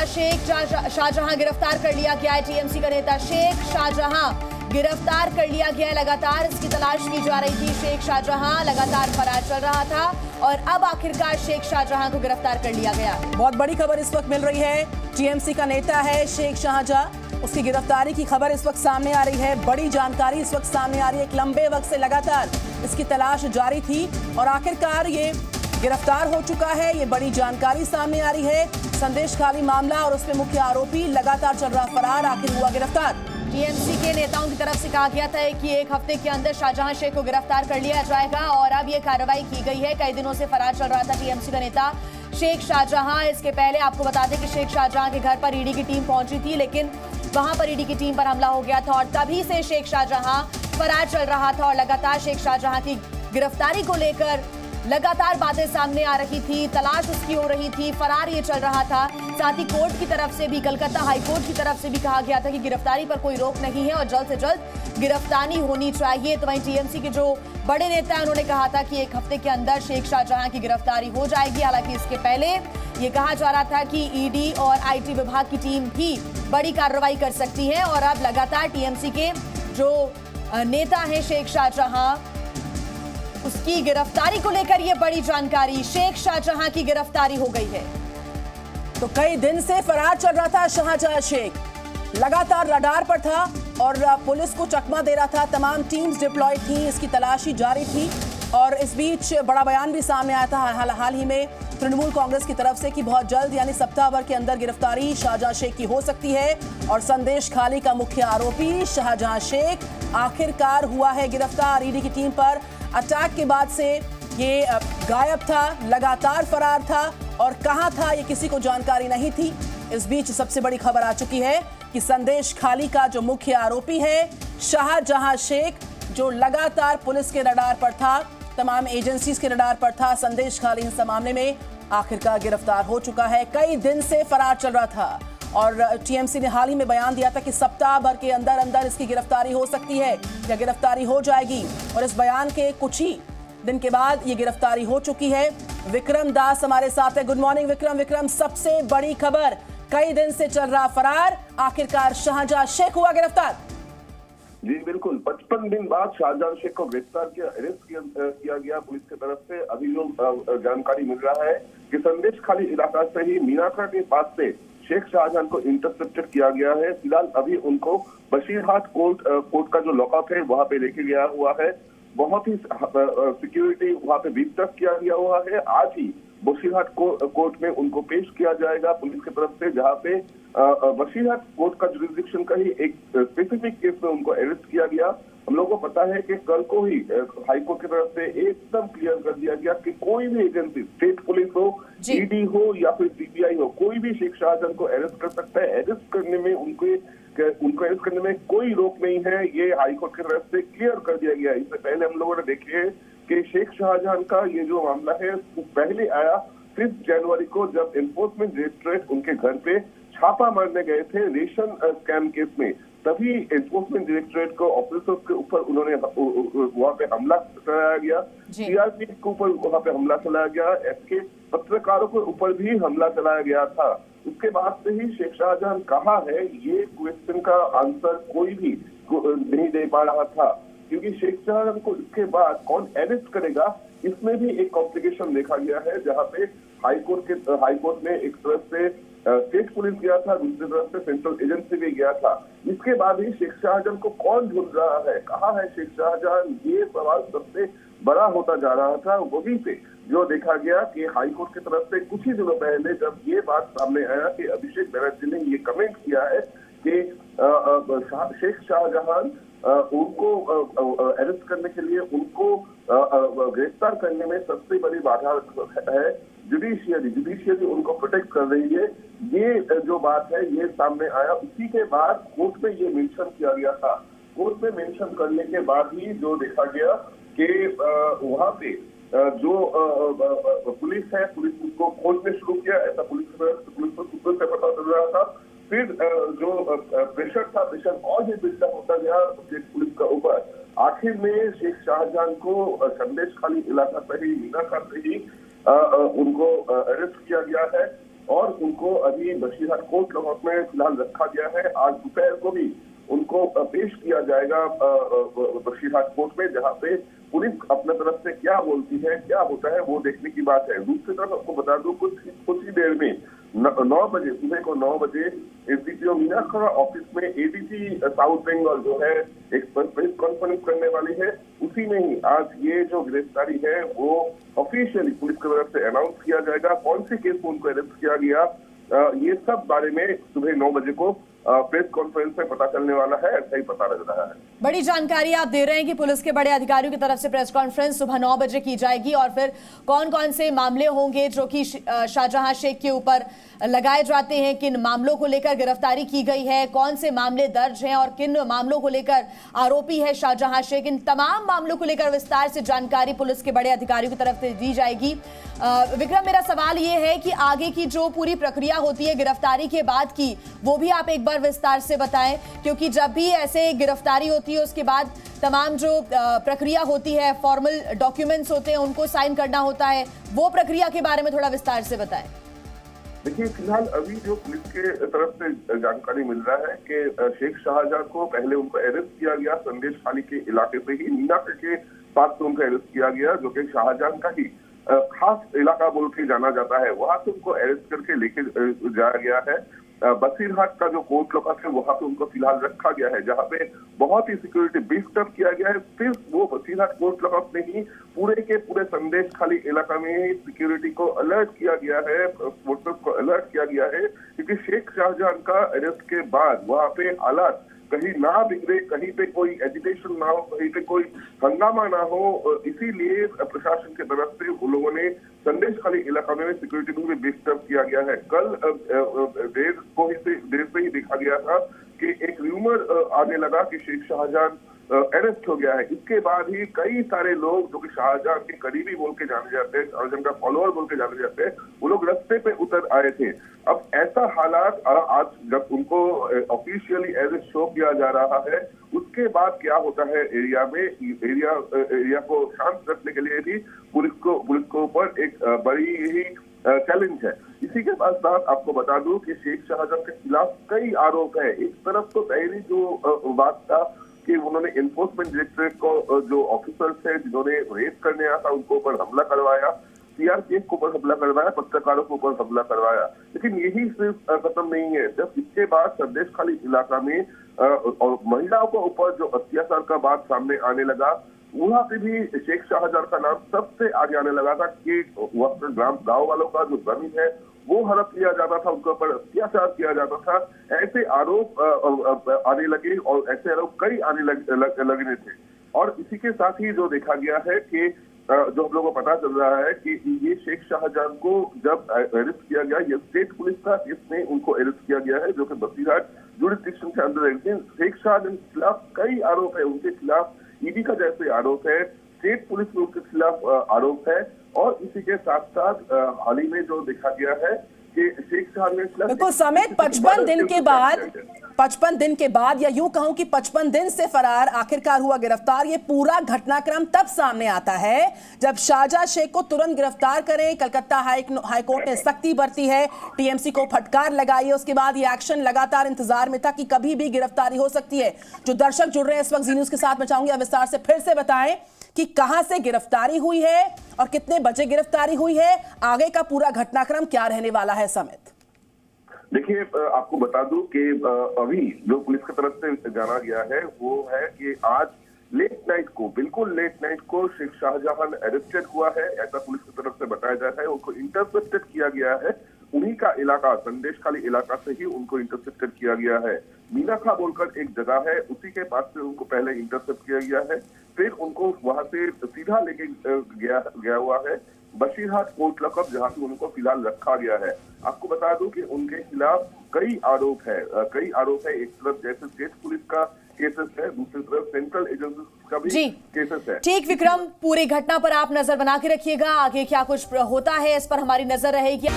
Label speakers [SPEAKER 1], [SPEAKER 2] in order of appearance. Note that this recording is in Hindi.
[SPEAKER 1] शेख शाहजहां गिरफ्तार कर लिया गया है। टीएमसी का नेता शेख शाहजहां गिरफ्तार कर लिया गया है। लगातार इसकी तलाश की जा रही थी। शेख शाहजहां लगातार फरार चल रहा था और अब आखिरकार शेख शाहजहां को गिरफ्तार कर लिया गया।
[SPEAKER 2] बहुत बड़ी खबर इस वक्त मिल रही है। टीएमसी का नेता है शेख शाहजहां, उसकी गिरफ्तारी की खबर इस वक्त सामने आ रही है। बड़ी जानकारी इस वक्त सामने आ रही है। एक लंबे वक्त से लगातार इसकी तलाश जारी थी और आखिरकार ये गिरफ्तार हो चुका है। ये बड़ी जानकारी सामने आ रही है। संदेश खाली मामला और उसमें मुख्य आरोपी लगातार चल रहा फरार, आखिर हुआ गिरफ्तार।
[SPEAKER 1] टीएमसी के नेताओं की तरफ से कहा गया था कि एक हफ्ते के अंदर शाहजहां शेख को गिरफ्तार कर लिया जाएगा और अब ये कार्रवाई की गई है। कई दिनों से फरार चल रहा था टीएमसी का नेता शेख शाहजहां। इसके पहले आपको बता दें कि शेख शाहजहां के घर पर ईडी की टीम पहुंची थी, लेकिन वहां पर ईडी की टीम पर हमला हो गया था और तभी से शेख शाहजहां फरार चल रहा था और लगातार शेख शाहजहां की गिरफ्तारी को लेकर लगातार बातें सामने आ रही थी। तलाश उसकी हो रही थी, फरार ये चल रहा था। साथ ही कोर्ट की तरफ से भी, कलकत्ता हाई कोर्ट की तरफ से भी कहा गया था कि गिरफ्तारी पर कोई रोक नहीं है और जल्द से जल्द गिरफ्तारी होनी चाहिए। तो वहीं टीएमसी के जो बड़े नेता हैं उन्होंने कहा था कि एक हफ्ते के अंदर शेख शाहजहां की गिरफ्तारी हो जाएगी। हालांकि इसके पहले ये कहा जा रहा था कि ईडी और आईटी विभाग की टीम भी बड़ी कार्रवाई कर सकती है और अब लगातार टीएमसी के जो नेता हैं शेख शाहजहां, उसकी गिरफ्तारी को लेकर ये बड़ी जानकारी। शेख शाहजहां की गिरफ्तारी हो गई है।
[SPEAKER 2] तो कई दिन से फरार चल रहा था शाहजहां शेख, लगातार रडार पर था और पुलिस को चकमा दे रहा था। तमाम टीम्स डिप्लॉय थी, इसकी तलाशी जारी थी और इस बीच बड़ा बयान भी सामने आया था हाल ही में तृणमूल कांग्रेस की तरफ से कि बहुत जल्द यानी सप्ताह भर के अंदर गिरफ्तारी शाहजहां शेख की हो सकती है और संदेश खाली का मुख्य आरोपी शाहजहां शेख आखिरकार हुआ है गिरफ्तार। ईडी की टीम पर अटैक के बाद से ये गायब था, लगातार फरार था और कहां था ये किसी को जानकारी नहीं थी। इस बीच सबसे बड़ी खबर आ चुकी है कि संदेश खाली का जो मुख्य आरोपी है शाहजहां शेख, जो लगातार पुलिस के रडार पर था, तमाम एजेंसीज के रडार पर था, संदेश खाली इस मामले में आखिरकार गिरफ्तार हो चुका है। कई दिन से फरार चल रहा था और टीएमसी ने हाल ही में बयान दिया था कि सप्ताह भर के अंदर अंदर इसकी गिरफ्तारी हो सकती है या गिरफ्तारी हो जाएगी और इस बयान के कुछ ही दिन के बाद ये गिरफ्तारी हो चुकी है। विक्रम दास हमारे साथ है। Good morning Vikram. विक्रम, सबसे बड़ी खबर, कई दिन से चल रहा फरार, आखिरकार शाहजहां शेख हुआ गिरफ्तार।
[SPEAKER 3] जी बिल्कुल, 55 दिन बाद शाहजहां शेख को गिरफ्तार किया, अरेस्ट किया गया पुलिस की तरफ से। अभी जो जानकारी मिल रहा है कि संदेश खाली इलाका से ही मीनाखा के पास से शेख शाहजहां को इंटरसेप्टेड किया गया है। फिलहाल अभी उनको बशीरहाट कोर्ट का जो लॉकअप है वहां पे लेके गया हुआ है। बहुत ही सिक्योरिटी वहां पे बीफ किया गया हुआ है। आज ही बशीरहाट कोर्ट में उनको पेश किया जाएगा पुलिस की तरफ से, जहां पे बशीरहाट कोर्ट का जुरिस्डिक्शन का ही एक स्पेसिफिक केस में उनको अरेस्ट किया गया। हम लोगों को पता है कि कल को ही हाईकोर्ट की तरफ से एकदम क्लियर कर दिया गया कि कोई भी एजेंसी, स्टेट पुलिस हो, ईडी हो या फिर सीबीआई हो, कोई भी शेख शाहजहां को अरेस्ट कर सकता है। अरेस्ट करने में उनको अरेस्ट करने में कोई रोक नहीं है, ये हाईकोर्ट की तरफ से क्लियर कर दिया गया। इससे पहले हम लोगों ने देखे है कि शेख शाहजहां का ये जो मामला है वो पहले आया 5 जनवरी को, जब एनफोर्समेंट डायरेक्टरेट उनके घर पे छापा मारने गए थे रेशन स्कैम केस में। तभी एनफोर्समेंट डायरेक्टरेट को ऑफिसर्स के ऊपर उन्होंने वहां पे हमला चलाया गया, सीआरपीएफ के ऊपर वहां पे हमला चलाया गया, एसके पत्रकारों के ऊपर भी हमला चलाया गया था। उसके बाद से ही शेख शाहजहां कहाँ है, ये क्वेश्चन का आंसर कोई भी नहीं दे पा रहा था, क्योंकि शेख शाहजहां को इसके बाद कौन अरेस्ट करेगा, इसमें भी एक कॉम्प्लिकेशन देखा गया है। जहाँ पे हाईकोर्ट में एक तरफ से स्टेट पुलिस गया था, दूसरी तरफ से सेंट्रल एजेंसी भी गया था। इसके बाद ही शेख शाहजहां को कौन ढूंढ रहा है, कहाँ है शेख शाहजहां, ये सवाल सबसे बड़ा होता जा रहा था। वहीं पे जो देखा गया कि हाईकोर्ट की तरफ से कुछ ही दिनों पहले जब ये बात सामने आया कि अभिषेक बनर्जी ने ये कमेंट किया है कि शेख शाहजहां उनको अरेस्ट करने के लिए, उनको गिरफ्तार करने में सबसे बड़ी बाधा है जुडिशियरी उनको प्रोटेक्ट कर रही है। ये जो बात है ये सामने आया, उसी के बाद कोर्ट में ये मेंशन किया गया था। कोर्ट में मेंशन करने के बाद ही जो देखा गया कि वहां पे जो पुलिस है, पुलिस उसको खोजने शुरू किया, ऐसा पुलिस को सूत्रों से पता चल रहा था। फिर जो प्रेशर था, प्रेशर और भी बिल्डअप होता गया पुलिस का ऊपर। आखिर में शेख शाहजहां को संदेश खाली इलाका से ही, मीनाखा से ही उनको अरेस्ट किया गया है। और उनको अभी बशीरहाट कोर्ट लॉकअप में फिलहाल रखा गया है। आज दोपहर को भी उनको पेश किया जाएगा बशीरहाट कोर्ट में, जहां पे पुलिस अपने तरफ से क्या बोलती है, क्या होता है, वो देखने की बात है। दूसरी तरफ आपको बता दूं, कुछ ही देर में 9 बजे, सुबह को 9 बजे एसडीपीओ मीना खड़ा ऑफिस में एडीजी साउथ बंगाल जो है एक प्रेस कॉन्फ्रेंस करने वाली है। उसी में ही आज ये जो गिरफ्तारी है वो ऑफिशियली पुलिस की तरफ से अनाउंस किया जाएगा। कौन से केस में उनको अरेस्ट किया गया, ये सब बारे में सुबह 9 बजे को प्रेस कॉन्फ्रेंस में पता चलने वाला है, ऐसा ही पता लग रहा है।
[SPEAKER 1] बड़ी जानकारी आप दे रहे हैं कि पुलिस के बड़े अधिकारियों की तरफ से प्रेस कॉन्फ्रेंस सुबह 9 बजे की जाएगी और फिर कौन कौन से मामले होंगे जो कि शाहजहां शेख के ऊपर लगाए जाते हैं, किन मामलों को लेकर गिरफ्तारी की गई है, कौन से मामले दर्ज हैं और किन मामलों को लेकर आरोपी है शाहजहां शेख, इन तमाम मामलों को लेकर विस्तार से जानकारी पुलिस के बड़े अधिकारियों की तरफ से दी जाएगी। विक्रम, मेरा सवाल ये है कि आगे की जो पूरी प्रक्रिया होती है गिरफ्तारी के बाद की, वो भी आप एक बार विस्तार से बताएं, क्योंकि जब भी ऐसे गिरफ्तारी होती है उसके बाद तमाम जो प्रक्रिया होती है, फॉर्मल डॉक्यूमेंट्स होते हैं, उनको साइन करना होता है, वो प्रक्रिया के बारे में थोड़ा विस्तार से बताएं।
[SPEAKER 3] देखिए, फिलहाल अभी जो पुलिस के तरफ से जानकारी मिल रहा है कि शेख शाहजहां को पहले उनको अरेस्ट किया गया संदेश खाली के इलाके से ही, मीनाखा के पास से उनको अरेस्ट किया गया, जो कि शाहजहां का ही खास इलाका बोल के जाना जाता है। वहां से उनको अरेस्ट करके लेके जाया गया है बसीरहाट का जो कोर्ट लॉकअप है, वहां पे उनको फिलहाल रखा गया है, जहां पे बहुत ही सिक्योरिटी बीफ्ड अप किया गया है। सिर्फ वो बसीरहाट कोर्ट लॉकअप में ही पूरे के पूरे संदेश खाली इलाका में ही सिक्योरिटी को अलर्ट किया गया है, फोर्सेस को अलर्ट किया गया है, क्योंकि शेख शाहजहां का अरेस्ट के बाद वहां पे हालात कहीं ना बिगड़े, कहीं पे कोई एजिटेशन ना हो, कहीं पे कोई हंगामा ना हो, इसीलिए प्रशासन की तरफ से उन लोगों ने संदेश खाली इलाका में सिक्योरिटी को भी बीफ्ड अप किया गया है। कल देर से ही देखा गया था कि एक र्यूमर आने लगा कि शेख शाहजहां अरेस्ट हो गया है। इसके बाद ही कई सारे लोग जो कि शाहजहां के करीबी बोल के जाने जाते हैं, शाहजहां का फॉलोअर बोल के जाने जाते हैं, वो लोग रास्ते पे उतर आए थे। अब ऐसा हालात आज जब उनको ऑफिशियली अरेस्ट शो किया जा रहा है, उसके बाद क्या होता है एरिया में, एरिया को शांत रखने के लिए भी पुलिस को ऊपर एक बड़ी ही चैलेंज है। इसी के साथ आपको बता दूं कि शेख शाहजहां के खिलाफ कई आरोप है। एक तरफ तो पहली जो बात था कि उन्होंने एनफोर्समेंट डायरेक्टरेट को जो ऑफिसर्स है जिन्होंने रेड करने आया था उनको ऊपर हमला करवाया, सीआरपीएफ को ऊपर हमला करवाया, पत्रकारों को ऊपर हमला करवाया। लेकिन यही सिर्फ खत्म नहीं है। जब इसके बाद संदेश खाली इलाका में और महिलाओं को ऊपर जो अत्याचार का बात सामने आने लगा, वहां पे भी शेख शाहजहां का नाम सबसे आगे आने लगा था कि वहाँ गांव वालों का जो जमीन है वो हड़प लिया जाता था, उनके ऊपर अत्याचार किया जाता था। ऐसे आरोप आने लगे और ऐसे आरोप कई आने लगने थे। और इसी के साथ ही जो देखा गया है कि जो हम लोगों को पता चल रहा है कि ये शेख शाहजहां को जब अरेस्ट किया गया, ये स्टेट पुलिस था इसने उनको अरेस्ट किया गया है, जो कि बसीरहाट जुरिस्डिक्शन के अंदर है। शेख शाहजहां के खिलाफ कई आरोप है, उनके खिलाफ ईडी का जैसे आरोप है, स्टेट पुलिस में उनके खिलाफ आरोप है। और इसी के साथ साथ हाल ही में जो देखा गया है कि शेख शाहजहां
[SPEAKER 2] बिल्कुल समेत 55 दिन के बाद या यूं कहूं कि 55 दिन से फरार आखिरकार हुआ गिरफ्तार। ये पूरा घटनाक्रम तब सामने आता है जब शाहजहां शेख को तुरंत गिरफ्तार करें। कलकत्ता हाईकोर्ट ने सख्ती बरती है, टीएमसी को फटकार लगाई है। उसके बाद ये एक्शन लगातार इंतजार में था कि कभी भी गिरफ्तारी हो सकती है। जो दर्शक जुड़ रहे हैं इस वक्त जी न्यूज के साथ, मैं चाहूंगी आप विस्तार से फिर से बताएं कि कहां से गिरफ्तारी हुई है और कितने बजे गिरफ्तारी हुई है, आगे का पूरा घटनाक्रम क्या रहने वाला है। समित,
[SPEAKER 3] देखिए, आपको बता दूं कि अभी जो पुलिस की तरफ से जाना गया है वो है कि आज लेट नाइट को, बिल्कुल लेट नाइट को शेख शाहजहां अरेस्टेड हुआ है, ऐसा पुलिस की तरफ से बताया जा रहा है। उनको इंटरसेप्टेड किया गया है, उन्हीं का इलाका संदेश खाली इलाका से ही उनको इंटरसेप्टेड किया गया है। मीनाखा बोलकर एक जगह है, उसी के पास से उनको पहले इंटरसेप्ट किया गया है, फिर उनको वहां से सीधा लेके गया हुआ है बशीरहाट कोर्ट लॉकअप, जहां पे उनको फिलहाल रखा गया है। आपको बता दूं कि उनके खिलाफ कई आरोप है। एक तरफ जैसे स्टेट पुलिस का केसेस है, दूसरी तरफ सेंट्रल एजेंसी का भी केसेस है।
[SPEAKER 1] ठीक विक्रम, पूरी घटना पर आप नजर बना के रखिएगा, आगे क्या कुछ होता है इस पर हमारी नजर रहेगी।